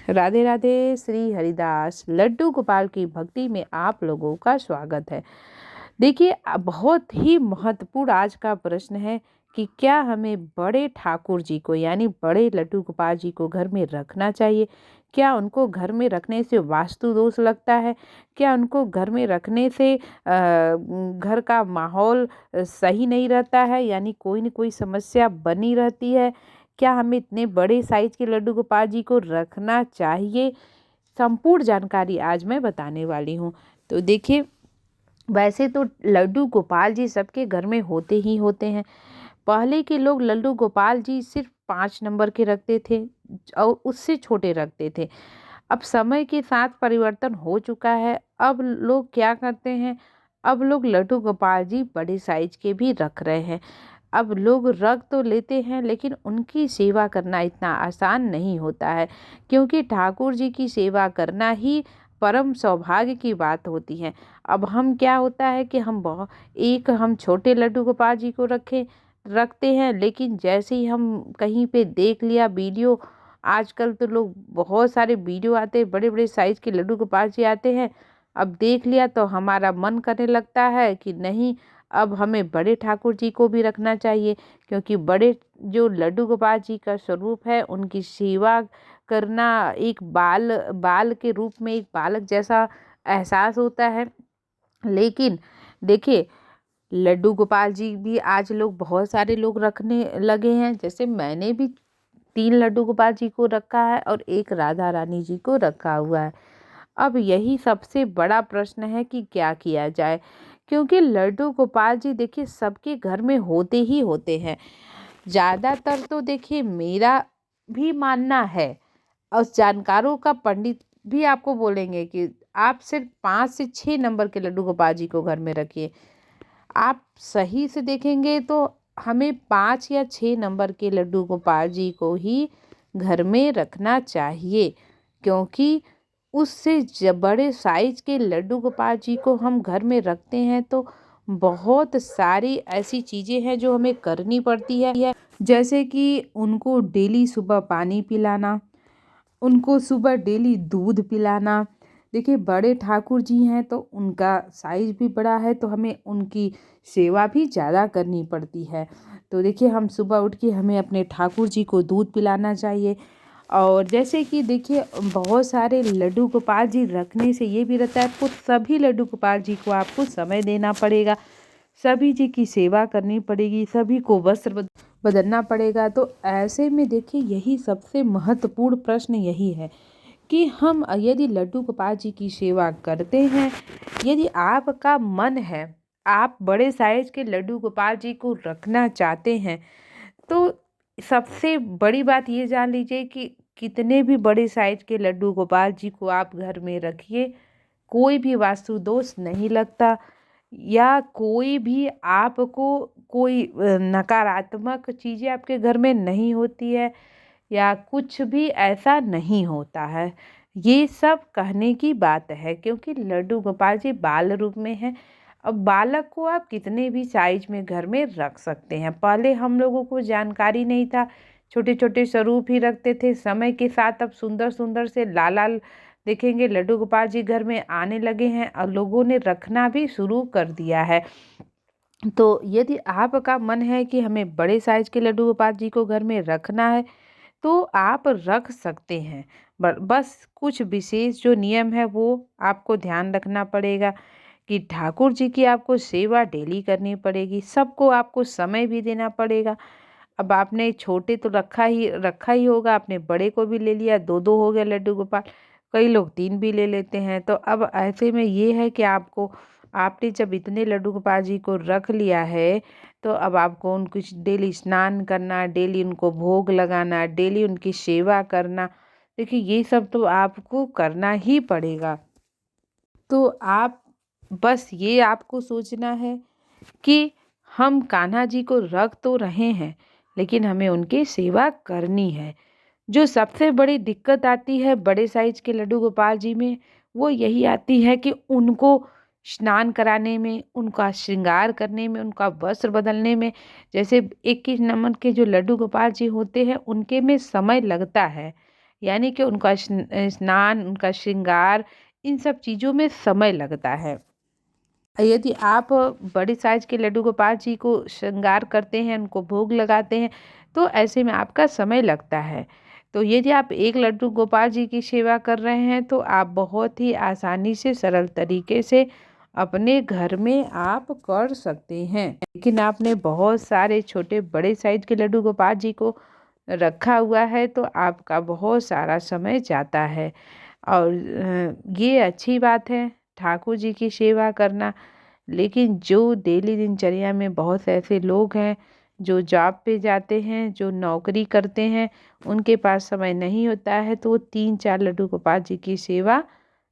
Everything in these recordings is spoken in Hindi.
राधे राधे। श्री हरिदास लड्डू गोपाल की भक्ति में आप लोगों का स्वागत है। देखिए, बहुत ही महत्वपूर्ण आज का प्रश्न है कि क्या हमें बड़े ठाकुर जी को यानी बड़े लड्डू गोपाल जी को घर में रखना चाहिए? क्या उनको घर में रखने से वास्तु दोष लगता है? क्या उनको घर में रखने से घर का माहौल सही नहीं रहता है, यानी कोई न कोई समस्या बनी रहती है? क्या हमें इतने बड़े साइज के लड्डू गोपाल जी को रखना चाहिए? संपूर्ण जानकारी आज मैं बताने वाली हूँ। तो देखिए, वैसे तो लड्डू गोपाल जी सबके घर में होते ही होते हैं। पहले के लोग लड्डू गोपाल जी सिर्फ 5 नंबर के रखते थे और उससे छोटे रखते थे। अब समय के साथ परिवर्तन हो चुका है। अब लोग क्या करते हैं, अब लोग लड्डू गोपाल जी बड़े साइज के भी रख रहे हैं। अब लोग रख तो लेते हैं, लेकिन उनकी सेवा करना इतना आसान नहीं होता है, क्योंकि ठाकुर जी की सेवा करना ही परम सौभाग्य की बात होती है। अब हम क्या होता है कि हम छोटे लड्डू गोपाल जी को रखते हैं, लेकिन जैसे ही हम कहीं पे देख लिया वीडियो, आजकल तो लोग बहुत सारे वीडियो आते हैं, बड़े बड़े साइज के लड्डू गोपाल जी आते हैं। अब देख लिया तो हमारा मन करने लगता है कि नहीं, अब हमें बड़े ठाकुर जी को भी रखना चाहिए, क्योंकि बड़े जो लड्डू गोपाल जी का स्वरूप है उनकी सेवा करना एक बाल बाल के रूप में एक बालक जैसा एहसास होता है। लेकिन देखिए, लड्डू गोपाल जी भी आज लोग बहुत सारे लोग रखने लगे हैं। जैसे मैंने भी 3 लड्डू गोपाल जी को रखा है और एक राधा रानी जी को रखा हुआ है। अब यही सबसे बड़ा प्रश्न है कि क्या किया जाए, क्योंकि लड्डू गोपाल जी देखिए सबके घर में होते ही होते हैं। ज़्यादातर तो देखिए मेरा भी मानना है, और जानकारों का पंडित भी आपको बोलेंगे कि आप सिर्फ 5 से 6 नंबर के लड्डू गोपाल जी को घर में रखिए। आप सही से देखेंगे तो हमें 5 या 6 नंबर के लड्डू गोपाल जी को ही घर में रखना चाहिए, क्योंकि उससे बड़े साइज के लड्डू गोपाल जी को हम घर में रखते हैं तो बहुत सारी ऐसी चीज़ें हैं जो हमें करनी पड़ती है। जैसे कि उनको डेली सुबह पानी पिलाना, उनको सुबह डेली दूध पिलाना। देखिए, बड़े ठाकुर जी हैं तो उनका साइज भी बड़ा है, तो हमें उनकी सेवा भी ज़्यादा करनी पड़ती है। तो देखिए, हम सुबह उठ के हमें अपने ठाकुर जी को दूध पिलाना चाहिए। और जैसे कि देखिए, बहुत सारे लड्डू गोपाल जी रखने से ये भी रहता है, आपको सभी लड्डू गोपाल जी को आपको समय देना पड़ेगा, सभी जी की सेवा करनी पड़ेगी, सभी को वस्त्र बदलना पड़ेगा। तो ऐसे में देखिए, यही सबसे महत्वपूर्ण प्रश्न यही है कि हम यदि लड्डू गोपाल जी की सेवा करते हैं, यदि आपका मन है, आप बड़े साइज के लड्डू गोपाल जी को रखना चाहते हैं, तो सबसे बड़ी बात ये जान लीजिए कि कितने भी बड़े साइज के लड्डू गोपाल जी को आप घर में रखिए, कोई भी वास्तु दोष नहीं लगता, या कोई भी आपको कोई नकारात्मक चीज़ें आपके घर में नहीं होती है, या कुछ भी ऐसा नहीं होता है। ये सब कहने की बात है, क्योंकि लड्डू गोपाल जी बाल रूप में है। अब बालक को आप कितने भी साइज में घर में रख सकते हैं। पहले हम लोगों को जानकारी नहीं था, छोटे छोटे स्वरूप ही रखते थे। समय के साथ अब सुंदर सुंदर से लाल लाल देखेंगे लड्डू गोपाल जी घर में आने लगे हैं और लोगों ने रखना भी शुरू कर दिया है। तो यदि आपका मन है कि हमें बड़े साइज के लड्डू गोपाल जी को घर में रखना है, तो आप रख सकते हैं। बस कुछ विशेष जो नियम है वो आपको ध्यान रखना पड़ेगा कि ठाकुर जी की आपको सेवा डेली करनी पड़ेगी, सबको आपको समय भी देना पड़ेगा। अब आपने छोटे तो रखा ही होगा, आपने बड़े को भी ले लिया, दो दो हो गए लड्डू गोपाल, कई लोग 3 भी ले लेते हैं। तो अब ऐसे में ये है कि आपने जब इतने लड्डू गोपाल जी को रख लिया है, तो अब आपको उनको डेली स्नान करना, डेली उनको भोग लगाना, डेली उनकी सेवा करना, देखिए ये सब तो आपको करना ही पड़ेगा। तो आप बस ये आपको सोचना है कि हम कान्हा जी को रख तो रहे हैं, लेकिन हमें उनकी सेवा करनी है। जो सबसे बड़ी दिक्कत आती है बड़े साइज के लड्डू गोपाल जी में, वो यही आती है कि उनको स्नान कराने में, उनका श्रृंगार करने में, उनका वस्त्र बदलने में। जैसे 21 नंबर के जो लड्डू गोपाल जी होते हैं, उनके में समय लगता है, यानी कि उनका स्नान, उनका श्रृंगार, इन सब चीज़ों में समय लगता है। यदि आप बड़े साइज़ के लड्डू गोपाल जी को श्रृंगार करते हैं, उनको भोग लगाते हैं, तो ऐसे में आपका समय लगता है। तो यदि आप एक लड्डू गोपाल जी की सेवा कर रहे हैं, तो आप बहुत ही आसानी से, सरल तरीके से अपने घर में आप कर सकते हैं। लेकिन आपने बहुत सारे छोटे बड़े साइज़ के लड्डू गोपाल जी को रखा हुआ है, तो आपका बहुत सारा समय जाता है। और ये अच्छी बात है ठाकुर जी की सेवा करना। लेकिन जो डेली दिनचर्या में बहुत से ऐसे लोग हैं जो जॉब पे जाते हैं, जो नौकरी करते हैं, उनके पास समय नहीं होता है, तो वो 3-4 लड्डू गोपाल जी की सेवा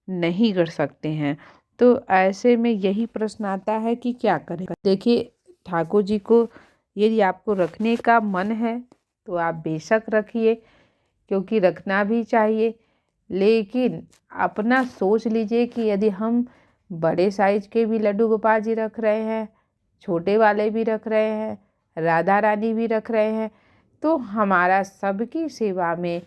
नहीं कर सकते हैं। तो ऐसे में यही प्रश्न आता है कि क्या करें। देखिए, ठाकुर जी को यदि आपको रखने का मन है तो आप बेशक रखिए, क्योंकि रखना भी चाहिए। लेकिन अपना सोच लीजिए कि यदि हम बड़े साइज के भी लड्डू गोपाल जी रख रहे हैं, छोटे वाले भी रख रहे हैं, राधा रानी भी रख रहे हैं, तो हमारा सबकी सेवा में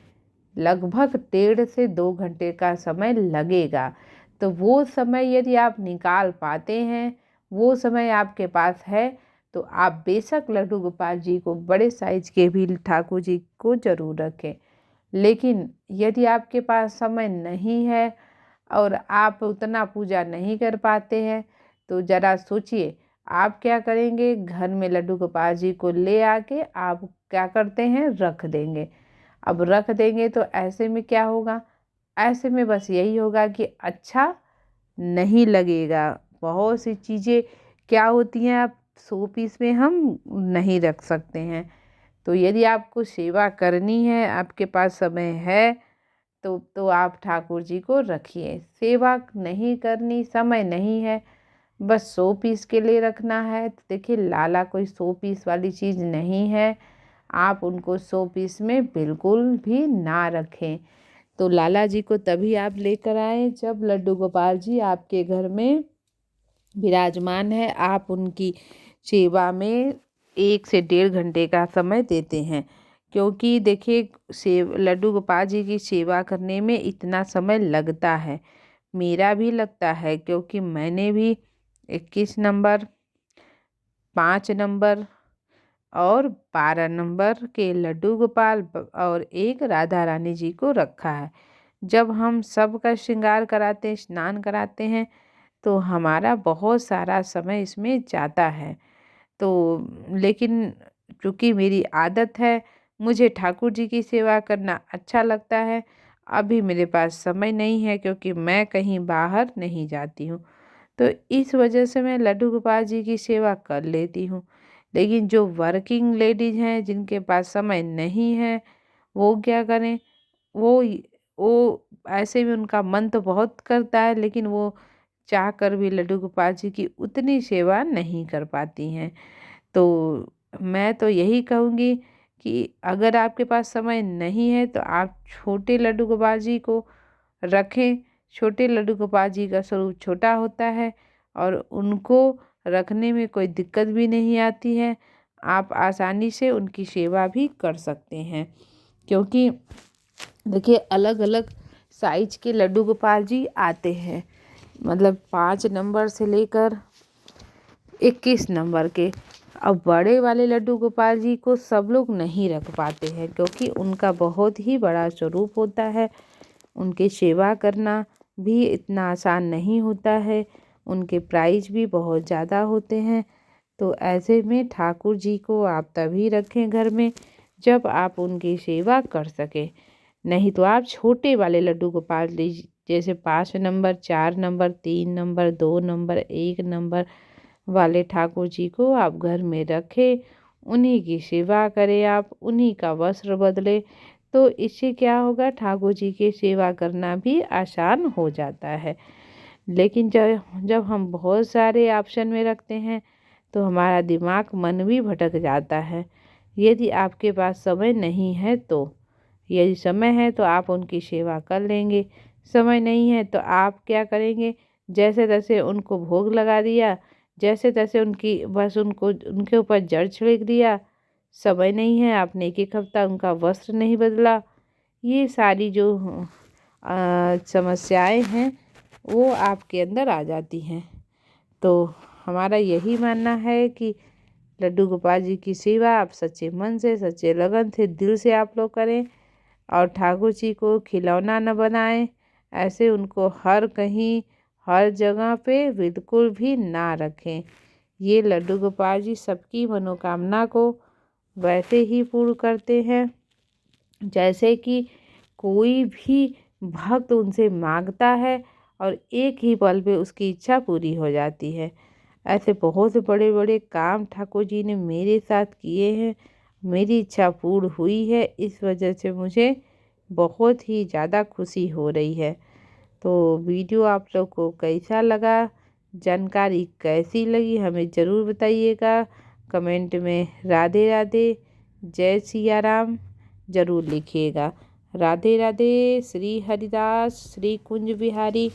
लगभग 1.5 से 2 घंटे का समय लगेगा। तो वो समय यदि आप निकाल पाते हैं, वो समय आपके पास है, तो आप बेशक लड्डू गोपाल जी को, बड़े साइज के भी ठाकुर जी को ज़रूर रखें। लेकिन यदि आपके पास समय नहीं है और आप उतना पूजा नहीं कर पाते हैं, तो ज़रा सोचिए आप क्या करेंगे। घर में लड्डू गोपाल जी को ले आके आप क्या करते हैं, रख देंगे। अब रख देंगे तो ऐसे में क्या होगा, ऐसे में बस यही होगा कि अच्छा नहीं लगेगा। बहुत सी चीज़ें क्या होती हैं, आप शो पीस में हम नहीं रख सकते हैं। तो यदि आपको सेवा करनी है, आपके पास समय है, तो आप ठाकुर जी को रखिए। सेवा नहीं करनी, समय नहीं है, बस शो पीस के लिए रखना है, तो देखिए लाला कोई शो पीस वाली चीज़ नहीं है। आप उनको शो पीस में बिल्कुल भी ना रखें। तो लाला जी को तभी आप लेकर आएँ जब लड्डू गोपाल जी आपके घर में विराजमान है। आप उनकी सेवा में 1 से 1.5 घंटे का समय देते हैं, क्योंकि देखिए लड्डू गोपाल जी की सेवा करने में इतना समय लगता है। मेरा भी लगता है, क्योंकि मैंने भी 21 नंबर, 5 नंबर और 12 नंबर के लड्डू गोपाल और एक राधा रानी जी को रखा है। जब हम सबका श्रृंगार कराते हैं, स्नान कराते हैं, तो हमारा बहुत सारा समय इसमें जाता है। तो लेकिन चूँकि मेरी आदत है, मुझे ठाकुर जी की सेवा करना अच्छा लगता है। अभी मेरे पास समय नहीं है, क्योंकि मैं कहीं बाहर नहीं जाती हूँ। तो इस वजह से मैं लड्डू गोपाल जी की सेवा कर लेती हूँ। लेकिन जो वर्किंग लेडीज़ हैं, जिनके पास समय नहीं है, वो क्या करें? वो वो ऐसे में उनका मन तो बहुत करता है, लेकिन वो चाह कर भी लड्डू गोपाल जी की उतनी सेवा नहीं कर पाती हैं। तो मैं तो यही कहूँगी कि अगर आपके पास समय नहीं है, तो आप छोटे लड्डू गोपाल जी को रखें। छोटे लड्डू गोपाल जी का स्वरूप छोटा होता है और उनको रखने में कोई दिक्कत भी नहीं आती है। आप आसानी से उनकी सेवा भी कर सकते हैं, क्योंकि देखिए अलग अलग साइज के लड्डू गोपाल जी आते हैं, मतलब 5 नंबर से लेकर 21 नंबर के। अब बड़े वाले लड्डू गोपाल जी को सब लोग नहीं रख पाते हैं, क्योंकि उनका बहुत ही बड़ा स्वरूप होता है। उनकी सेवा करना भी इतना आसान नहीं होता है, उनके प्राइस भी बहुत ज़्यादा होते हैं। तो ऐसे में ठाकुर जी को आप तभी रखें घर में जब आप उनकी सेवा कर सकें। नहीं तो आप छोटे वाले लड्डू गोपाल जी, जैसे 5 number, 4 number, 3 number, 2 number, 1 number वाले ठाकुर जी को आप घर में रखें, उन्हीं की सेवा करें, आप उन्हीं का वस्त्र बदलें। तो इससे क्या होगा, ठाकुर जी की सेवा करना भी आसान हो जाता है। लेकिन जब जब हम बहुत सारे ऑप्शन में रखते हैं, तो हमारा दिमाग, मन भी भटक जाता है। यदि आपके पास समय नहीं है, तो यदि समय है तो आप उनकी सेवा कर लेंगे, समय नहीं है तो आप क्या करेंगे, जैसे तैसे उनको भोग लगा दिया, जैसे तैसे उनकी बस उनको उनके ऊपर जल छिड़क दिया। समय नहीं है, आपने 1-1 हफ्ता उनका वस्त्र नहीं बदला। ये सारी जो समस्याएं हैं वो आपके अंदर आ जाती हैं। तो हमारा यही मानना है कि लड्डू गोपाल जी की सेवा आप सच्चे मन से, सच्चे लगन से, दिल से आप लोग करें और ठाकुर जी को खिलौना न बनाएं। ऐसे उनको हर कहीं हर जगह पे बिल्कुल भी ना रखें। ये लड्डू गोपाल जी सबकी मनोकामना को वैसे ही पूर्ण करते हैं जैसे कि कोई भी भक्त उनसे मांगता है और एक ही पल में उसकी इच्छा पूरी हो जाती है। ऐसे बहुत से बड़े बड़े काम ठाकुर जी ने मेरे साथ किए हैं, मेरी इच्छा पूर्ण हुई है। इस वजह से मुझे बहुत ही ज़्यादा खुशी हो रही है। तो वीडियो आप लोग को कैसा लगा, जानकारी कैसी लगी, हमें ज़रूर बताइएगा। कमेंट में राधे राधे, जय सिया राम ज़रूर लिखिएगा। राधे राधे। श्री हरिदास, श्री कुंज बिहारी।